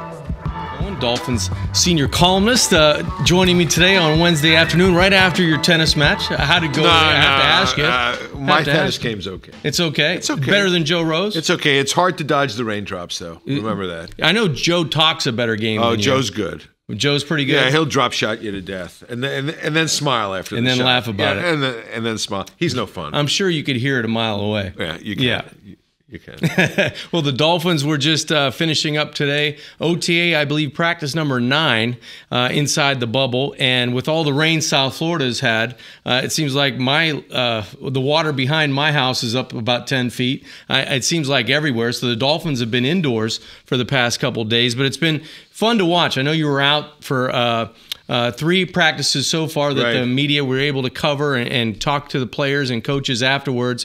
Cohen, Dolphins senior columnist, joining me today on Wednesday afternoon, right after your tennis match. How'd it go? I have to ask you. My tennis game's okay. It's okay? It's okay. Better than Joe Rose? It's okay. It's hard to dodge the raindrops, though. Remember that. I know Joe talks a better game than you. Joe's good. Joe's pretty good? Yeah, he'll drop shot you to death. And then smile after and the then shot. laugh about it. And then smile. He's no fun. I'm sure you could hear it a mile away. Yeah, you can. Yeah. You can. Well, the Dolphins were just finishing up today. OTA, I believe, practice number 9 inside the bubble. And with all the rain South Florida's had, it seems like the water behind my house is up about 10 feet. It seems like everywhere. So the Dolphins have been indoors for the past couple of days. But it's been fun to watch. I know you were out for 3 practices so far that the media were able to cover and talk to the players and coaches afterwards.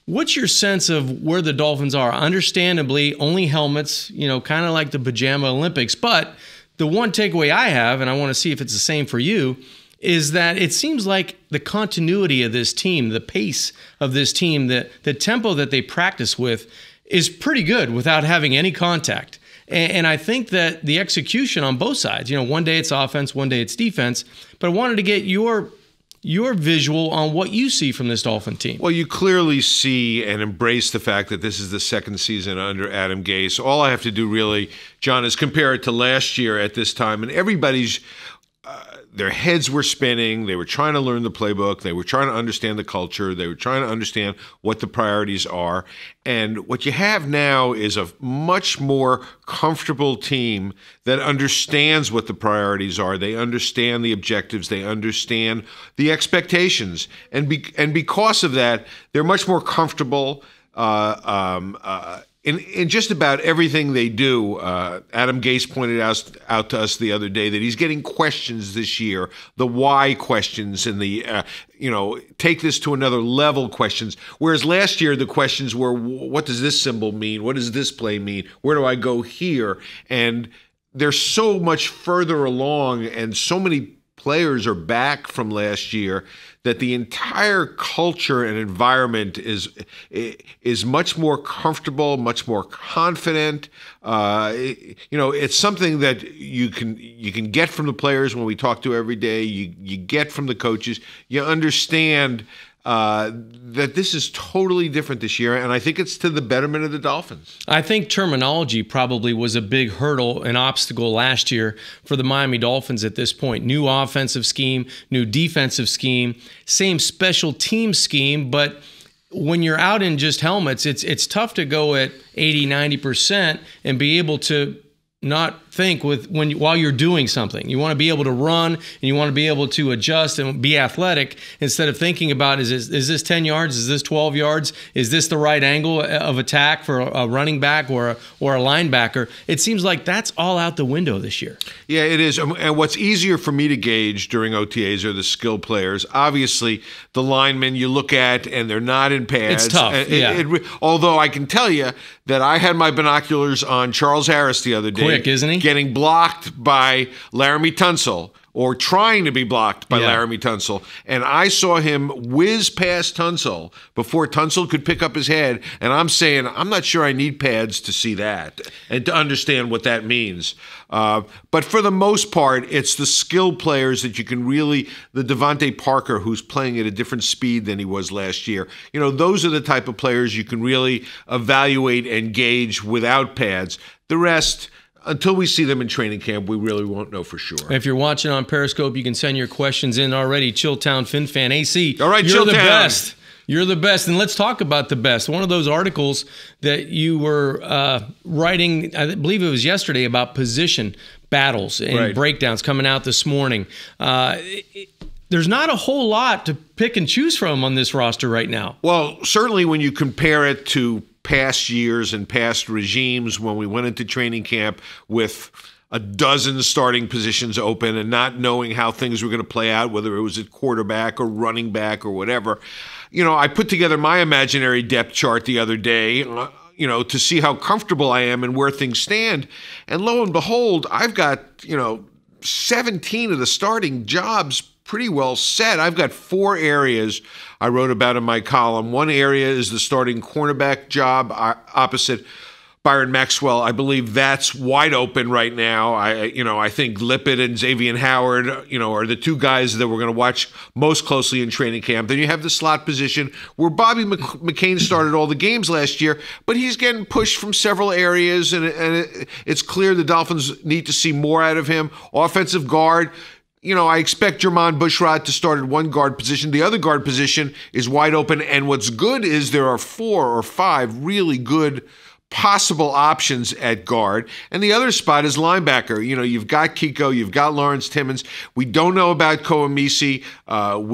What's your sense of where the Dolphins are? Understandably, only helmets, kind of like the Pajama Olympics. But the one takeaway I have, and I want to see if it's the same for you, is that it seems like the continuity of this team, the pace of this team, the tempo that they practice with is pretty good without having any contact. And I think that the execution on both sides, one day it's offense, one day it's defense. But I wanted to get your visual on what you see from this Dolphin team. Well, you clearly see and embrace the fact that this is the second season under Adam Gase. All I have to do really, John, is compare it to last year at this time, and everybody's their heads were spinning. They were trying to learn the playbook. They were trying to understand the culture. They were trying to understand what the priorities are. And what you have now is a much more comfortable team that understands what the priorities are. They understand the objectives. They understand the expectations. And because of that, they're much more comfortable in just about everything they do. Adam Gase pointed out to us the other day that he's getting questions this year, the why questions and the, take this to another level questions. Whereas last year the questions were, what does this symbol mean? What does this play mean? Where do I go here? And they're so much further along, and so many players are back from last year that the entire culture and environment is much more comfortable, much more confident. It's something that you can get from the players when we talk to every day. You get from the coaches. You understand that this is totally different this year, and I think it's to the betterment of the Dolphins. I think terminology probably was a big hurdle, an obstacle last year for the Miami Dolphins at this point. New offensive scheme, new defensive scheme, same special team scheme, but when you're out in just helmets, it's tough to go at 80, 90% and be able to not think while you're doing something. You want to be able to run, and you want to be able to adjust and be athletic instead of thinking about, is this 10 yards? Is this 12 yards? Is this the right angle of attack for a running back or a linebacker? It seems like that's all out the window this year. Yeah, it is. And what's easier for me to gauge during OTAs are the skill players. Obviously, the linemen you look at, and they're not in pads. It's tough, although I can tell you that I had my binoculars on Charles Harris the other day. Quick, isn't he? Getting blocked by Laramie Tunsil, or trying to be blocked by Laramie Tunsil. And I saw him whiz past Tunsil before Tunsil could pick up his head. And I'm saying, I'm not sure I need pads to see that and to understand what that means. But for the most part, it's the skilled players that you can really, the Devontae Parker, who's playing at a different speed than he was last year. Those are the type of players you can really evaluate and gauge without pads. The rest, until we see them in training camp, we really won't know for sure. If you're watching on Periscope, you can send your questions in already. Chilltown FinFan AC. All right, you're Chilltown. The best. You're the best. And let's talk about the best. One of those articles that you were writing, I believe it was yesterday, about position battles and breakdowns coming out this morning. There's not a whole lot to pick and choose from on this roster right now. Well, certainly when you compare it to past years and past regimes, when we went into training camp with a dozen starting positions open and not knowing how things were going to play out, whether it was at quarterback or running back or whatever. I put together my imaginary depth chart the other day, to see how comfortable I am and where things stand. And lo and behold, I've got, 17 of the starting jobs pretty well set. I've got 4 areas I wrote about in my column. One area is the starting cornerback job opposite Byron Maxwell. I believe that's wide open right now. I think Lippett and Xavier Howard, are the two guys that we're going to watch most closely in training camp. Then you have the slot position where Bobby McCain started all the games last year, but he's getting pushed from several areas, and it's clear the Dolphins need to see more out of him. Offensive guard. I expect Jermon Bushrod to start at one guard position. The other guard position is wide open, and what's good is there are 4 or 5 really good possible options at guard, and the other spot is linebacker. You've got Kiko, you've got Lawrence Timmons. We don't know about Cohen. We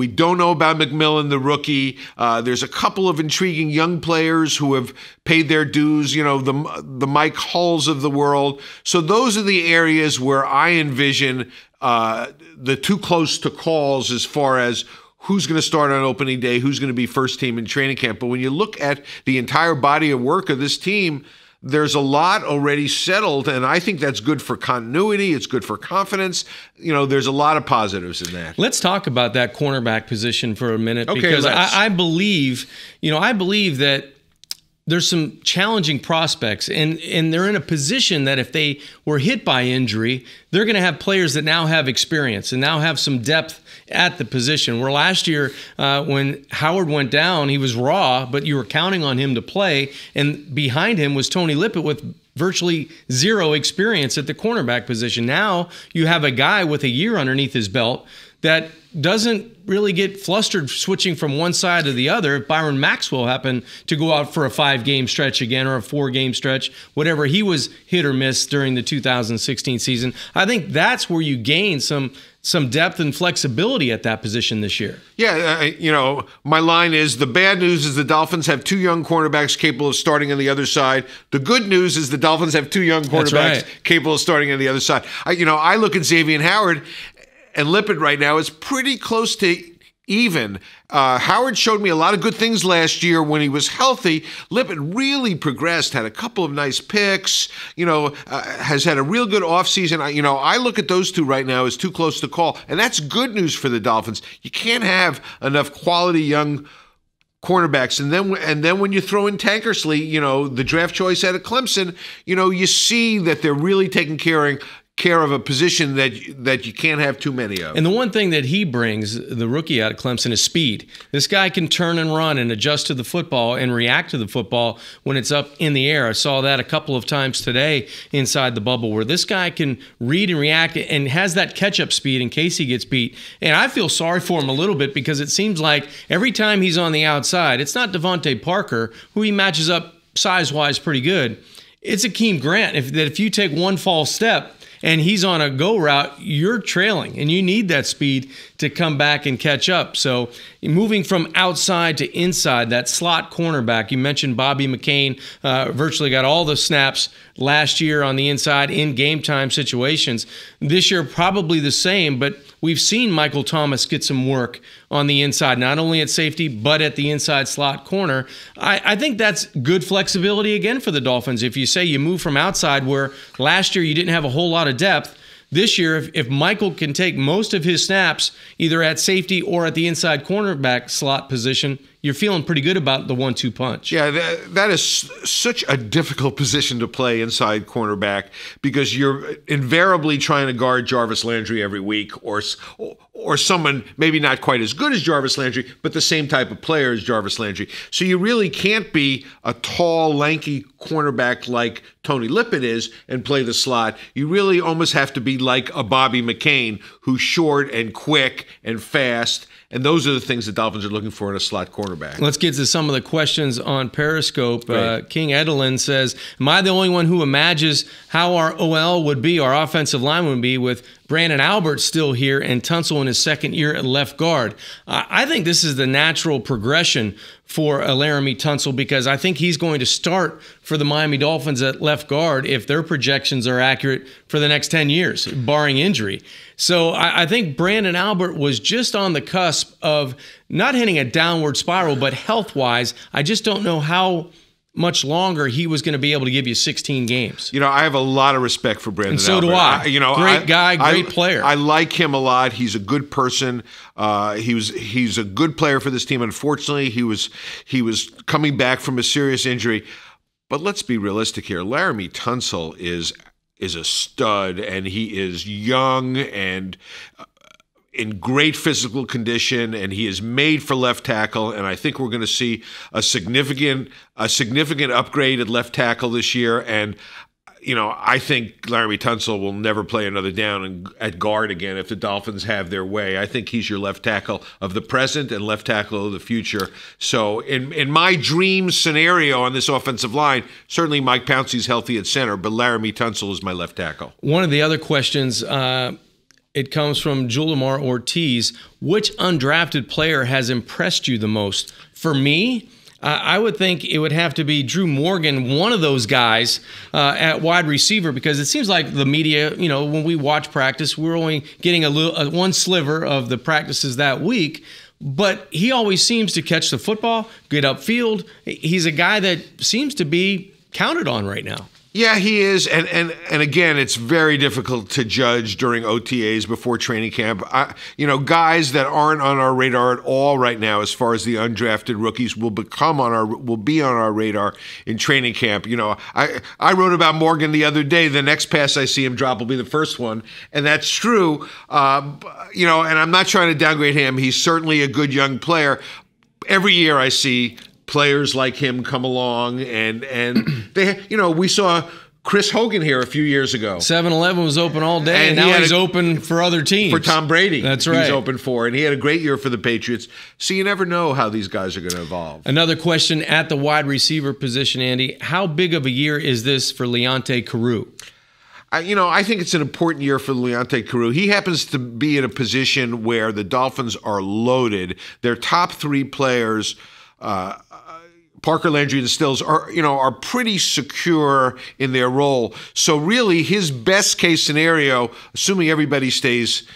don't know about McMillan, the rookie. There's a couple of intriguing young players who have paid their dues, the Mike Hulls of the world. So those are the areas where I envision the too close to calls as far as who's going to start on opening day, who's going to be first team in training camp. But when you look at the entire body of work of this team, there's a lot already settled, and I think that's good for continuity. It's good for confidence. There's a lot of positives in that. Let's talk about that cornerback position for a minute, Okay, because I believe that there's some challenging prospects, and they're in a position that if they were hit by injury, they're going to have players that now have experience and now have some depth at the position. Where last year, when Howard went down, he was raw, but you were counting on him to play, and behind him was Tony Lippett with virtually zero experience at the cornerback position. Now you have a guy with a year underneath his belt that doesn't really get flustered switching from one side to the other. If Byron Maxwell happened to go out for a 5-game stretch again, or a 4-game stretch, whatever he was hit or miss during the 2016 season, I think that's where you gain some depth and flexibility at that position this year. Yeah, my line is, the bad news is the Dolphins have 2 young cornerbacks capable of starting on the other side. The good news is the Dolphins have 2 young cornerbacks capable of starting on the other side. I look at Xavier Howard, and Lippett right now is pretty close to even. Howard showed me a lot of good things last year when he was healthy. Lippett really progressed, had a couple of nice picks, has had a real good offseason. I look at those two right now as too close to call, and that's good news for the Dolphins. You can't have enough quality young cornerbacks, and then when you throw in Tankersley, the draft choice out of Clemson, you see that they're really taking care of a position that you can't have too many of. And the one thing that he brings, the rookie out of Clemson, is speed. This guy can turn and run and adjust to the football and react to the football when it's up in the air. I saw that a couple of times today inside the bubble, where this guy can read and react and has that catch-up speed in case he gets beat. And I feel sorry for him a little bit, because it seems like every time he's on the outside, it's not Devontae Parker, who he matches up size-wise pretty good. It's Akeem Grant. If you take one false step and he's on a go route, you're trailing, and you need that speed to come back and catch up. So moving from outside to inside, that slot cornerback, you mentioned Bobby McCain virtually got all the snaps last year on the inside in game time situations. This year, probably the same, but we've seen Michael Thomas get some work on the inside, not only at safety, but at the inside slot corner. I think that's good flexibility again for the Dolphins. If you say you move from outside, where last year you didn't have a whole lot of depth, this year, if Michael can take most of his snaps either at safety or at the inside cornerback slot position, you're feeling pretty good about the 1-2 punch. Yeah, that is such a difficult position to play inside cornerback, because you're invariably trying to guard Jarvis Landry every week, or someone maybe not quite as good as Jarvis Landry, but the same type of player as Jarvis Landry. So you really can't be a tall, lanky cornerback like Tony Lippett is and play the slot. You really almost have to be like a Bobby McCain, who's short and quick and fast. And those are the things the Dolphins are looking for in a slot cornerback. Let's get to some of the questions on Periscope. King Edelin says, am I the only one who imagines how our OL would be, our offensive line would be, with Brandon Albert still here and Tunsil in his second year at left guard? I think this is the natural progression for Laramie Tunsil, because I think he's going to start for the Miami Dolphins at left guard if their projections are accurate for the next 10 years, barring injury. So I think Brandon Albert was just on the cusp of not hitting a downward spiral, but health-wise, I just don't know how much longer he was going to be able to give you 16 games. I have a lot of respect for Brandon Albert. And so Albert. Do I. Great guy, great player. I like him a lot. He's a good person. He's a good player for this team. Unfortunately, he was coming back from a serious injury. But let's be realistic here. Laramie Tunsil is a stud, and he is young and in great physical condition, and he is made for left tackle. And I think we're going to see a significant upgrade at left tackle this year. And I think Laramie Tunsil will never play another down at guard again if the Dolphins have their way. I think he's your left tackle of the present and left tackle of the future. So in my dream scenario on this offensive line, certainly Mike Pouncey's healthy at center, but Laramie Tunsil is my left tackle. One of the other questions, it comes from Julimar Ortiz. Which undrafted player has impressed you the most? For me, I would think it would have to be Drew Morgan, one of those guys at wide receiver, because it seems like the media, when we watch practice, we're only getting one sliver of the practices that week. But he always seems to catch the football, get upfield. He's a guy that seems to be counted on right now. Yeah, he is, and again, it's very difficult to judge during OTAs before training camp. Guys that aren't on our radar at all right now, as far as the undrafted rookies, will be on our radar in training camp. I wrote about Morgan the other day. The next pass I see him drop will be the first one, and that's true. And I'm not trying to downgrade him. He's certainly a good young player. Every year I see players like him come along, and they, we saw Chris Hogan here a few years ago. 7-Eleven was open all day, and now he's open for other teams. For Tom Brady. That's right. He's open for, and he had a great year for the Patriots. So you never know how these guys are going to evolve. Another question at the wide receiver position, Andy. How big of a year is this for Leonte Carroo? I think it's an important year for Leonte Carroo. He happens to be in a position where the Dolphins are loaded. Their top three players, Parker, Landry, and Stills, are pretty secure in their role. So really, his best case scenario, assuming everybody stays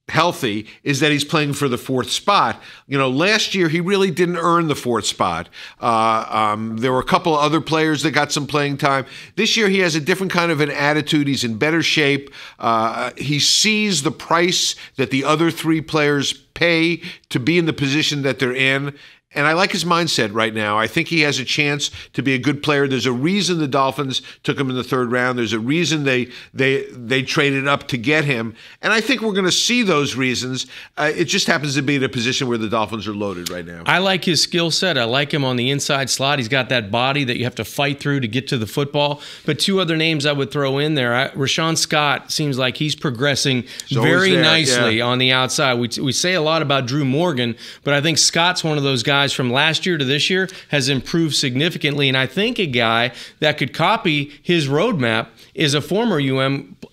healthy, is that he's playing for the fourth spot. Last year he really didn't earn the fourth spot. There were a couple of other players that got some playing time. This year he has a different kind of an attitude. He's in better shape. He sees the price that the other three players pay to be in the position that they're in. And I like his mindset right now. I think he has a chance to be a good player. There's a reason the Dolphins took him in the third round. There's a reason they traded up to get him. And I think we're going to see those reasons. It just happens to be in a position where the Dolphins are loaded right now. I like his skill set. I like him on the inside slot. He's got that body that you have to fight through to get to the football. But two other names I would throw in there. Rashawn Scott seems like he's progressing very nicely on the outside. We say a lot about Drew Morgan, but I think Scott's one of those guys from last year to this year has improved significantly. And I think a guy that could copy his roadmap is a former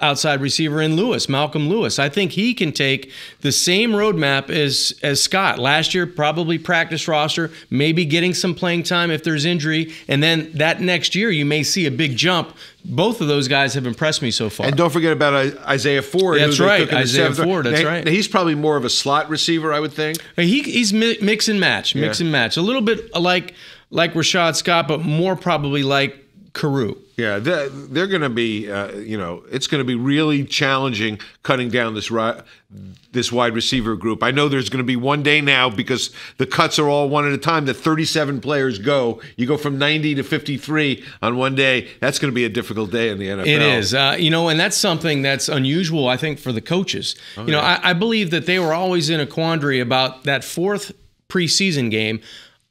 outside receiver in Malcolm Lewis. I think he can take the same roadmap as Scott. Last year, probably practice roster, maybe getting some playing time if there's injury. And then that next year, you may see a big jump. Both of those guys have impressed me so far. And don't forget about Isaiah Ford. That's right, Isaiah Ford. That's right. He's probably more of a slot receiver, I would think. He's mix and match. A little bit like Rashawn Scott, but more probably like Carroo. Yeah, they're going to be, it's going to be really challenging cutting down this wide receiver group. I know there's going to be one day now, because the cuts are all one at a time, that 37 players go. You go from 90 to 53 on one day. That's going to be a difficult day in the NFL. It is. And that's something that's unusual, I think, for the coaches. I believe that they were always in a quandary about that fourth preseason game.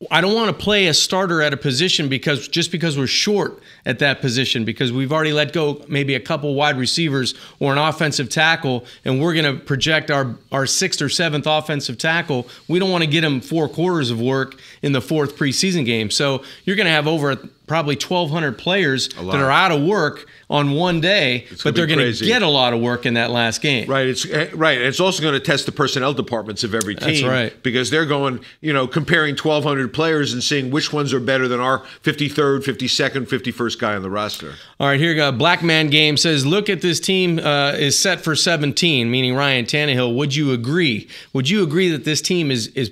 I don't want to play a starter at a position because we're short at that position, because we've already let go maybe a couple wide receivers or an offensive tackle, and we're going to project our sixth or seventh offensive tackle. We don't want to get him 4 quarters of work in the fourth preseason game. So you're going to have over probably 1,200 players that are out of work on one day, but they're going to get a lot of work in that last game. Right. It's also going to test the personnel departments of every team. That's right. Because they're going, comparing 1,200 players and seeing which ones are better than our 53rd, 52nd, 51st guy on the roster. All right, here we go. Black Man Game says, look at this team is set for 17, meaning Ryan Tannehill. Would you agree? Would you agree that this team is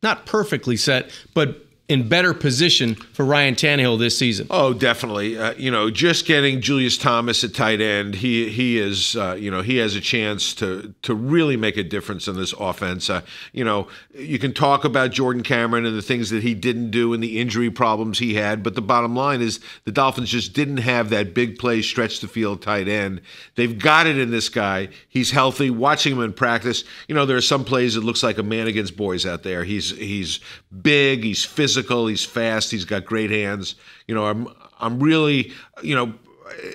not perfectly set, but in better position for Ryan Tannehill this season? Oh, definitely. Just getting Julius Thomas at tight end, he is, he has a chance to really make a difference in this offense. You can talk about Jordan Cameron and the things that he didn't do and the injury problems he had, but the bottom line is the Dolphins just didn't have that big play stretch the field tight end. They've got it in this guy. He's healthy. Watching him in practice, there are some plays that looks like a man against boys out there. He's big. He's physical. He's fast. He's got great hands. I'm really,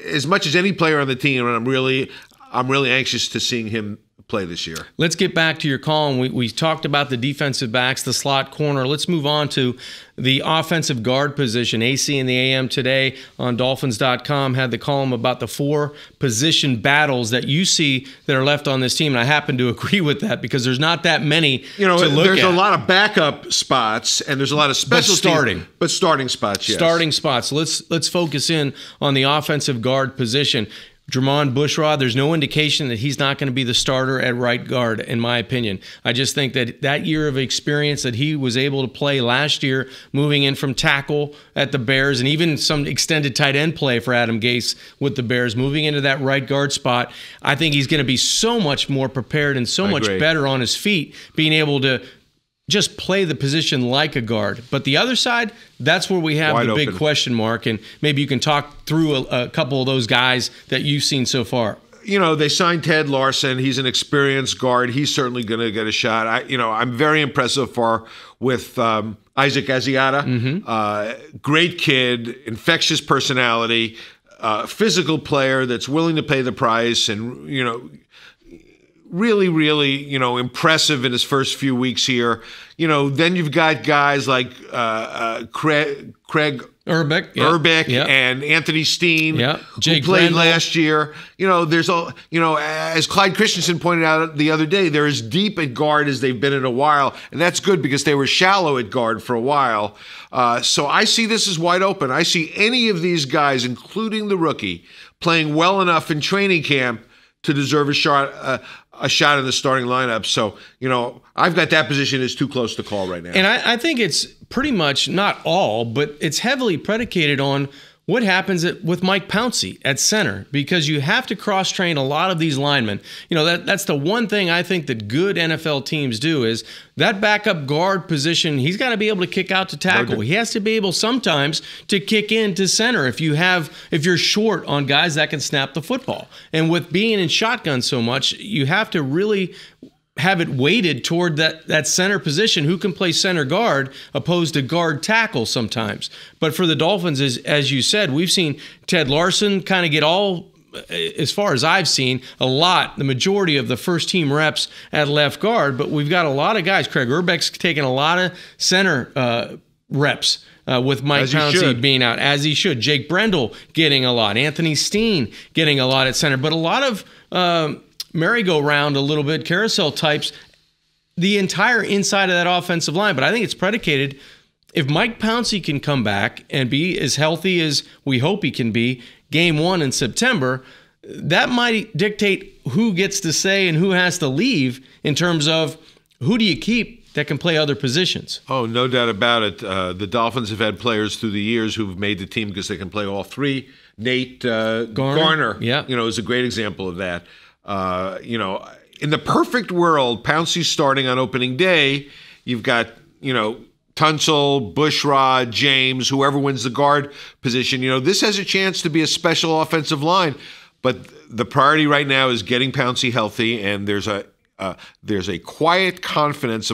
as much as any player on the team, and I'm really anxious to seeing him play this year. Let's get back to your column. We talked about the defensive backs, the slot corner. Let's move on to the offensive guard position. AC in the AM today on Dolphins.com had the column about the 4 position battles that you see that are left on this team. And I happen to agree with that because there's not that many to look there's at. a lot of backup spots and there's a lot of special starting spots, yes. Starting spots. Let's focus in on the offensive guard position. Jermon Bushrod, there's no indication that he's not going to be the starter at right guard, in my opinion. I just think that year of experience that he was able to play last year, moving in from tackle at the Bears, and even some extended tight end play for Adam Gase with the Bears, moving into that right guard spot, I think he's going to be so much more prepared and so much better on his feet, being able to just play the position like a guard. But the other side, that's where we have the big question mark, and maybe you can talk through a couple of those guys that you've seen so far. They signed Ted Larson. He's an experienced guard. He's certainly going to get a shot. I'm very impressed so far with Isaac Asiata. Great kid, infectious personality, physical player that's willing to pay the price, and really, impressive in his first few weeks here. Then you've got guys like Craig Urbeck and Anthony Steen, who played last year. As Clyde Christensen pointed out the other day, they're as deep at guard as they've been in a while, and that's good because they were shallow at guard for a while. So I see this as wide open. I see any of these guys, including the rookie, playing well enough in training camp to deserve a shot in the starting lineup. So, I've got that position as too close to call right now. And I think it's pretty much not all, but it's heavily predicated on what happens with Mike Pouncey at center, because you have to cross-train a lot of these linemen. That's the one thing I think that good NFL teams do is that backup guard position, he's got to be able to kick out to tackle. He has to be able sometimes to kick in to center if you're short on guys that can snap the football. And with being in shotgun so much, you have to really have it weighted toward that center position, who can play center guard opposed to guard tackle sometimes. But for the Dolphins, as you said, we've seen Ted Larson kind of get as far as I've seen, the majority of the first team reps at left guard, but we've got a lot of guys. Craig Urbeck's taking a lot of center reps with Mike Pouncey being out, as he should. Jake Brendel getting a lot. Anthony Steen getting a lot at center. But a lot of merry-go-round, a little bit, carousel types, the entire inside of that offensive line. But I think it's predicated, if Mike Pouncey can come back and be as healthy as we hope he can be game 1 in September, that might dictate who gets to say and who has to leave in terms of who do you keep that can play other positions. Oh, no doubt about it. The Dolphins have had players through the years who've made the team because they can play all three. Nate Garner, is a great example of that. In the perfect world, Pouncey's starting on opening day. You've got, Tunsil, Bushrod, James, whoever wins the guard position. This has a chance to be a special offensive line, but the priority right now is getting Pouncey healthy, and there's a quiet confidence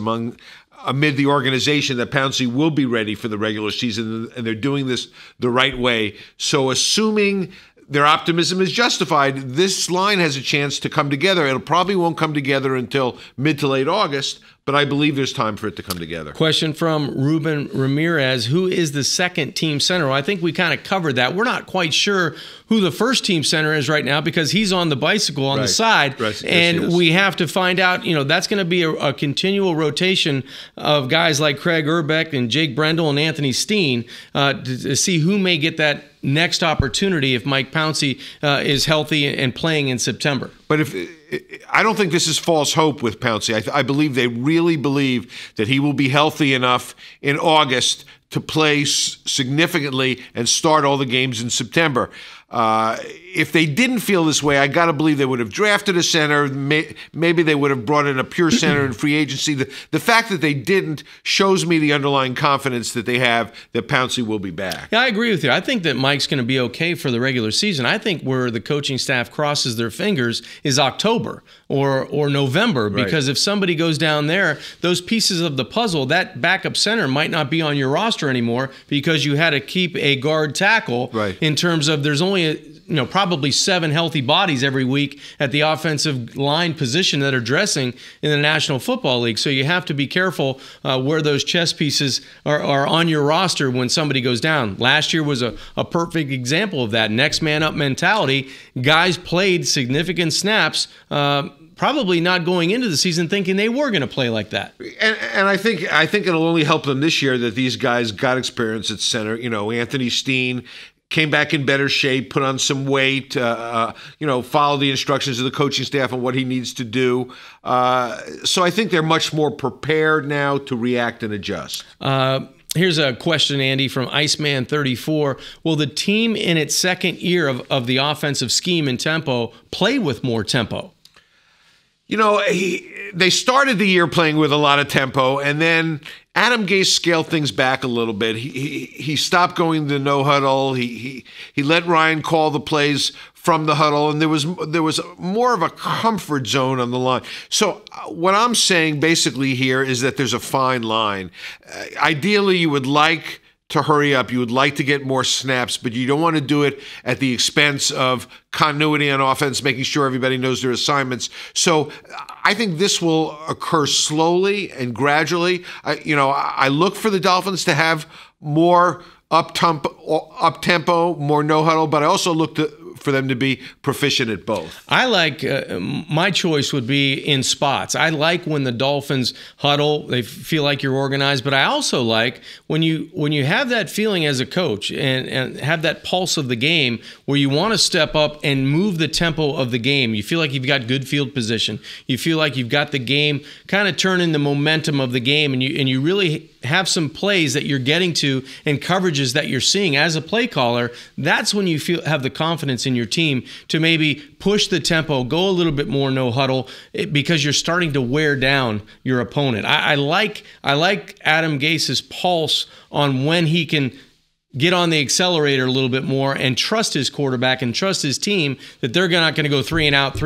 amid the organization that Pouncey will be ready for the regular season, and they're doing this the right way. So assuming their optimism is justified, this line has a chance to come together. It probably won't come together until mid to late August, but I believe there's time for it to come together. Question from Ruben Ramirez. Who is the second team center? Well, I think we kind of covered that. We're not quite sure who the first team center is right now because he's on the bicycle on the side. And we have to find out, that's going to be a continual rotation of guys like Craig Urbeck and Jake Brendel and Anthony Steen to see who may get that next opportunity if Mike Pouncey is healthy and playing in September. But I don't think this is false hope with Pouncey. I believe they really believe that he will be healthy enough in August to play significantly and start all the games in September. If they didn't feel this way, I got to believe they would have drafted a center. Maybe they would have brought in a pure center in free agency. The fact that they didn't shows me the underlying confidence that they have that Pouncey will be back. Yeah, I agree with you. I think that Mike's going to be okay for the regular season. I think where the coaching staff crosses their fingers is October or November, because if somebody goes down there, those pieces of the puzzle, that backup center might not be on your roster anymore because you had to keep a guard tackle in terms of there's only probably 7 healthy bodies every week at the offensive line position that are dressing in the National Football League. So you have to be careful where those chess pieces are on your roster when somebody goes down. Last year was a perfect example of that. Next man up mentality. Guys played significant snaps, probably not going into the season thinking they were going to play like that. And I think it'll only help them this year that these guys got experience at center. Anthony Steen came back in better shape, put on some weight, follow the instructions of the coaching staff on what he needs to do. So I think they're much more prepared now to react and adjust. Here's a question, Andy, from Iceman34. Will the team in its second year of the offensive scheme and tempo play with more tempo? They started the year playing with a lot of tempo, and then Adam Gase scaled things back a little bit. He stopped going to no huddle. He let Ryan call the plays from the huddle, and there was more of a comfort zone on the line. So what I'm saying basically here is that there's a fine line. Ideally, you would like to hurry up. You would like to get more snaps, but you don't want to do it at the expense of continuity on offense, making sure everybody knows their assignments. So I think this will occur slowly and gradually. I look for the Dolphins to have more up-tempo, more no-huddle, but I also look for them to be proficient at both. I like, my choice would be in spots. I like when the Dolphins huddle, they feel like you're organized, but I also like when you have that feeling as a coach and have that pulse of the game where you want to step up and move the tempo of the game. You feel like you've got good field position. You feel like you've got the game kind of turning the momentum of the game, and you really have some plays that you're getting to and coverages that you're seeing as a play caller. That's when you have the confidence in your team to maybe push the tempo, go a little bit more no huddle, because you're starting to wear down your opponent. I like Adam Gase's pulse on when he can get on the accelerator a little bit more and trust his quarterback and trust his team that they're not going to go 3 and out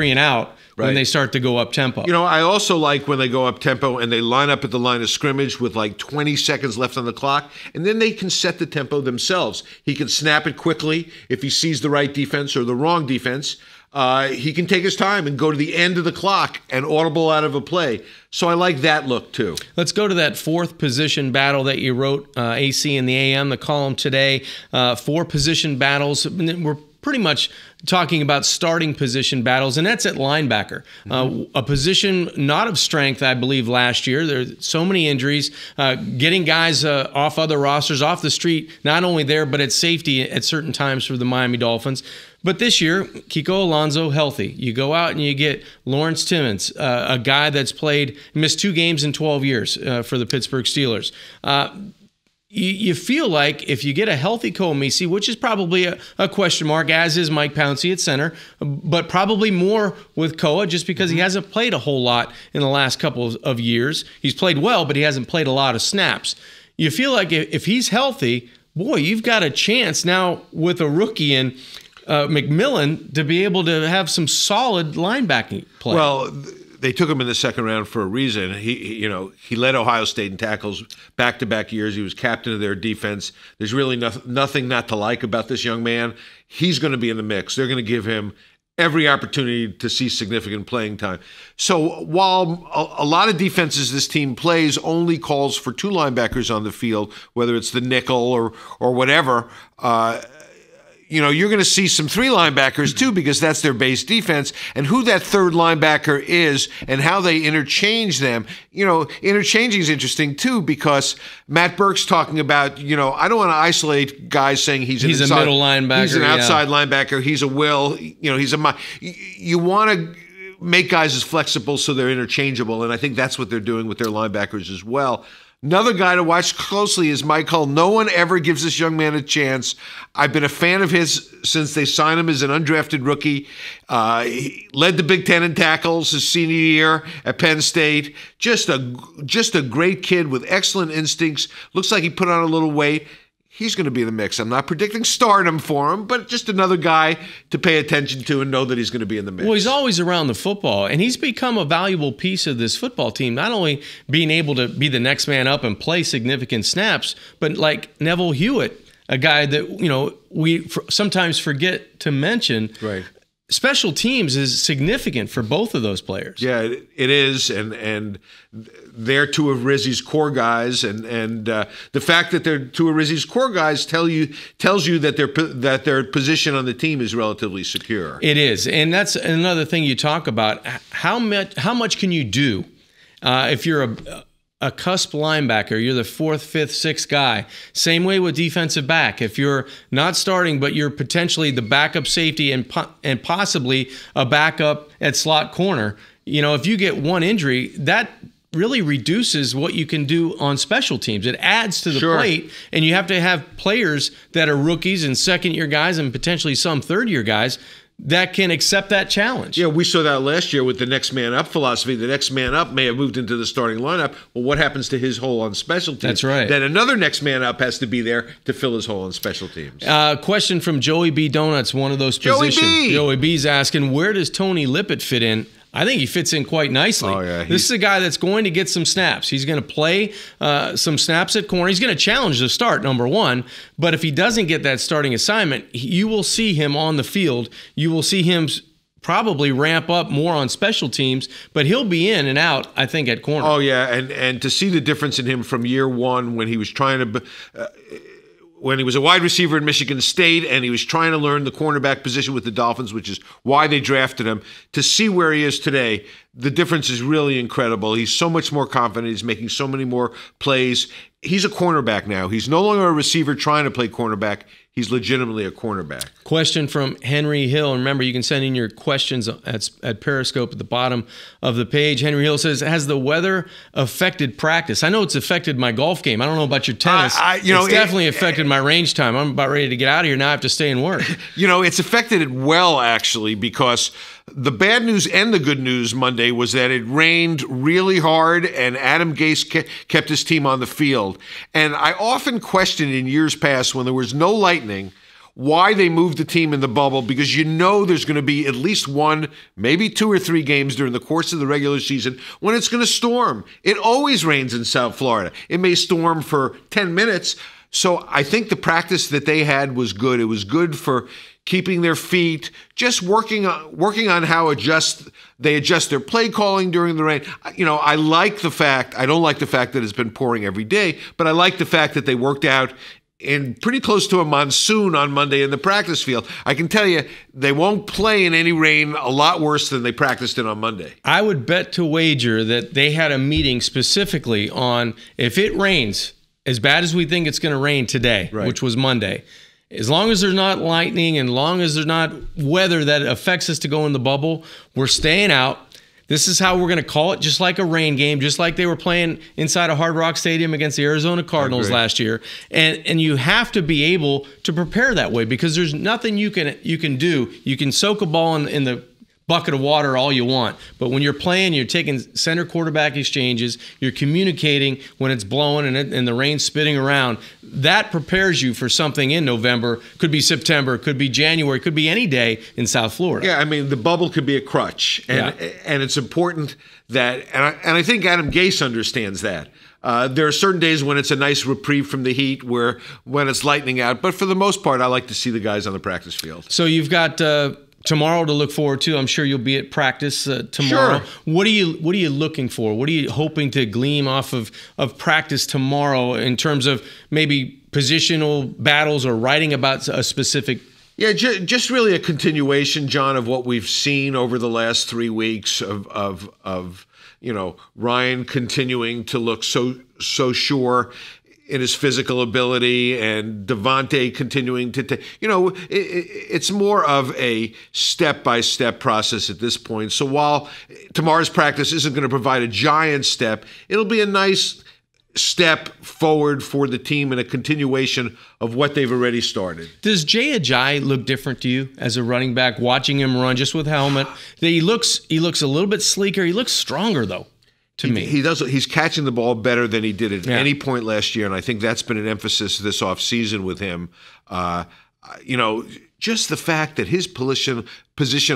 when they start to go up tempo. I also like when they go up tempo and they line up at the line of scrimmage with like 20 seconds left on the clock, and then they can set the tempo themselves. He can snap it quickly if he sees the right defense or the wrong defense. He can take his time and go to the end of the clock and audible out of a play. So I like that look too. Let's go to that 4th position battle that you wrote, AC in the AM, the column today. 4 position battles. We're pretty much talking about starting position battles, and that's at linebacker. A position not of strength, I believe, last year. There's so many injuries, getting guys off other rosters, off the street, not only there, but at safety at certain times for the Miami Dolphins. But this year, Kiko Alonso healthy. You go out and you get Lawrence Timmons, a guy that's missed 2 games in 12 years for the Pittsburgh Steelers. You feel like if you get a healthy Congemi, which is probably a question mark, as is Mike Pouncey at center, but probably more with Koa just because he hasn't played a whole lot in the last couple of years. He's played well, but he hasn't played a lot of snaps. You feel like if he's healthy, boy, you've got a chance now with a rookie in McMillan to be able to have some solid linebacking play. Well, they took him in the second round for a reason. He led Ohio State in tackles back-to-back years. He was captain of their defense. There's really nothing not to like about this young man. He's going to be in the mix. They're going to give him every opportunity to see significant playing time. So while a lot of defenses this team plays only calls for 2 linebackers on the field, whether it's the nickel or whatever, you're going to see some 3 linebackers too, because that's their base defense. And who that 3rd linebacker is and how they interchange them, interchanging is interesting too, because Matt Burke's talking about, I don't want to isolate guys saying he's a middle linebacker. He's an outside linebacker. He's a will. You want to make guys as flexible so they're interchangeable. And I think that's what they're doing with their linebackers as well. Another guy to watch closely is Mike Hull. No one ever gives this young man a chance. I've been a fan of his since they signed him as an undrafted rookie. He led the Big Ten in tackles his senior year at Penn State. Just a great kid with excellent instincts. Looks like he put on a little weight. He's going to be in the mix. I'm not predicting stardom for him, but just another guy to pay attention to and know that he's going to be in the mix. Well, he's always around the football, and he's become a valuable piece of this football team, not only being able to be the next man up and play significant snaps, but like Neville Hewitt, a guy that we sometimes forget to mention. Right. Special teams is significant for both of those players. Yeah, it is, and they're two of Rizzi's core guys, and the fact that they're two of Rizzi's core guys tells you that their position on the team is relatively secure. It is, and that's another thing you talk about. How much can you do if you're a cusp linebacker, you're the fourth, fifth, sixth guy. Same way with defensive back. If you're not starting, but you're potentially the backup safety and possibly a backup at slot corner, if you get one injury, that really reduces what you can do on special teams. It adds to the plate, and you have to have players that are rookies and second-year guys and potentially some third-year guys that can accept that challenge. Yeah, we saw that last year with the next man up philosophy. The next man up may have moved into the starting lineup. Well, what happens to his hole on special teams? That's right. Then another next man up has to be there to fill his hole on special teams. Question from Joey B. Donuts, one of those positions. Joey B's asking, where does Tony Lippett fit in? I think he fits in quite nicely. Oh, yeah, this is a guy that's going to get some snaps. He's going to play some snaps at corner. He's going to challenge the start, number one. But if he doesn't get that starting assignment, you will see him on the field. You will see him probably ramp up more on special teams, but he'll be in and out, I think, at corner. Oh, yeah, and to see the difference in him from year one when he was trying to when he was a wide receiver in Michigan State and he was trying to learn the cornerback position with the Dolphins, which is why they drafted him, to see where he is today, the difference is really incredible. He's so much more confident. He's making so many more plays. He's a cornerback now. He's no longer a receiver trying to play cornerback. He's legitimately a cornerback. Question from Henry Hill. Remember, you can send in your questions at Periscope at the bottom of the page. Henry Hill says, has the weather affected practice? I know it's affected my golf game. I don't know about your tennis. It's definitely affected my range time. I'm about ready to get out of here. Now I have to stay and work. It's affected it well, actually, because the bad news and the good news Monday was that it rained really hard and Adam Gase kept his team on the field. And I often questioned in years past when there was no lightning why they moved the team in the bubble, because there's going to be at least one, maybe two or three games during the course of the regular season when it's going to storm. It always rains in South Florida. It may storm for 10 minutes. So I think the practice that they had was good. It was good for keeping their feet, just working on how they adjust their play calling during the rain. I like the fact, I don't like the fact that it's been pouring every day, but I like the fact that they worked out in pretty close to a monsoon on Monday in the practice field. I can tell you they won't play in any rain a lot worse than they practiced in on Monday. I would bet to wager that they had a meeting specifically on if it rains as bad as we think it's going to rain today, which was Monday, as long as there's not lightning and long as there's not weather that affects us to go in the bubble, we're staying out. This is how we're going to call it, just like a rain game, just like they were playing inside a Hard Rock Stadium against the Arizona Cardinals last year. And you have to be able to prepare that way because there's nothing you can do. You can soak a ball in the bucket of water all you want, but when you're playing, you're taking center quarterback exchanges, you're communicating when it's blowing and the rain's spitting around. That prepares you for something in November. Could be September, could be January, could be any day in South Florida. Yeah, I mean, the bubble could be a crutch, and it's important that, and I think Adam Gase understands that. There are certain days when it's a nice reprieve from the heat, when it's lightning out, but for the most part, I like to see the guys on the practice field. So you've got tomorrow to look forward to. I'm sure you'll be at practice tomorrow. Sure. What are you looking for? What are you hoping to glean off of practice tomorrow in terms of maybe positional battles or writing about a specific? Yeah, just really a continuation, John, of what we've seen over the last 3 weeks of Ryan continuing to look so sure in his physical ability, and Devontae continuing to it's more of a step-by-step process at this point. So while tomorrow's practice isn't going to provide a giant step, it'll be a nice step forward for the team and a continuation of what they've already started. Does Jay Ajayi look different to you as a running back, watching him run just with helmet? He looks a little bit sleeker. He looks stronger, though, to me. He does. He's catching the ball better than he did at any point last year, and I think that's been an emphasis this offseason with him. Just the fact that his position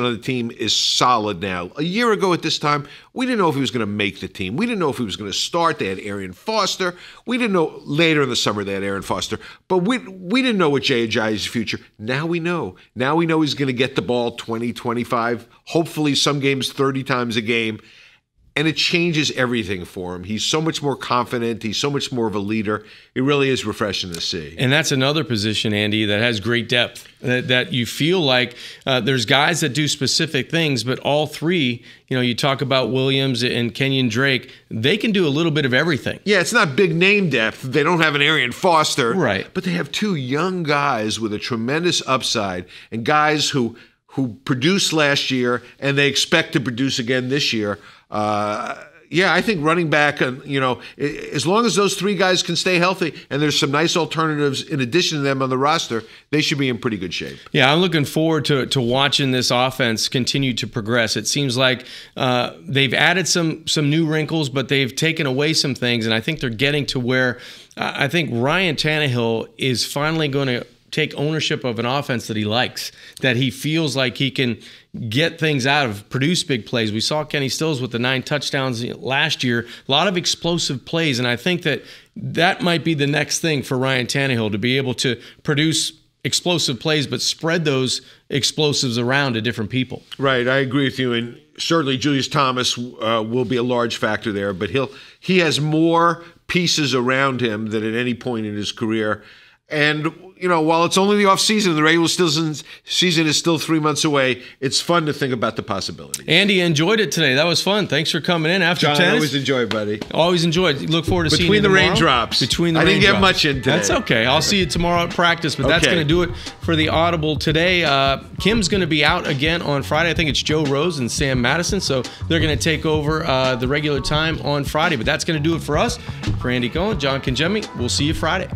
on the team is solid now. A year ago at this time, we didn't know if he was going to make the team. We didn't know if he was going to start. They had Arian Foster. We didn't know later in the summer they had Arian Foster. But we didn't know what Jay Ajayi's future. Now we know. Now we know he's going to get the ball 20, 25, hopefully some games 30 times a game. And it changes everything for him. He's so much more confident. He's so much more of a leader. It really is refreshing to see. And that's another position, Andy, that has great depth. That you feel like there's guys that do specific things, but all three, you talk about Williams and Kenyon Drake, they can do a little bit of everything. Yeah, it's not big name depth. They don't have an Arian Foster. Right. But they have two young guys with a tremendous upside and guys who produced last year and they expect to produce again this year. I think running back, as long as those three guys can stay healthy and there's some nice alternatives in addition to them on the roster, they should be in pretty good shape. Yeah, I'm looking forward to watching this offense continue to progress. It seems like they've added some new wrinkles, but they've taken away some things, and I think they're getting to where I think Ryan Tannehill is finally going to take ownership of an offense that he likes, that he feels like he can get things out of, produce big plays. We saw Kenny Stills with the 9 touchdowns last year, a lot of explosive plays, and I think that might be the next thing for Ryan Tannehill, to be able to produce explosive plays but spread those explosives around to different people. Right, I agree with you, and certainly Julius Thomas will be a large factor there, but he has more pieces around him than at any point in his career. And, while it's only the offseason, the regular season is still 3 months away, it's fun to think about the possibilities. Andy, enjoyed it today. That was fun. Thanks for coming in after tennis. I always enjoy, buddy. Always enjoyed. Look forward to seeing you tomorrow. Between the raindrops. I didn't get much in today. That's okay. I'll see you tomorrow at practice, but that's going to do it for the Audible today. Kim's going to be out again on Friday. I think it's Joe Rose and Sam Madison, so they're going to take over the regular time on Friday. But that's going to do it for us. For Andy Cohen, John Congemi, we'll see you Friday.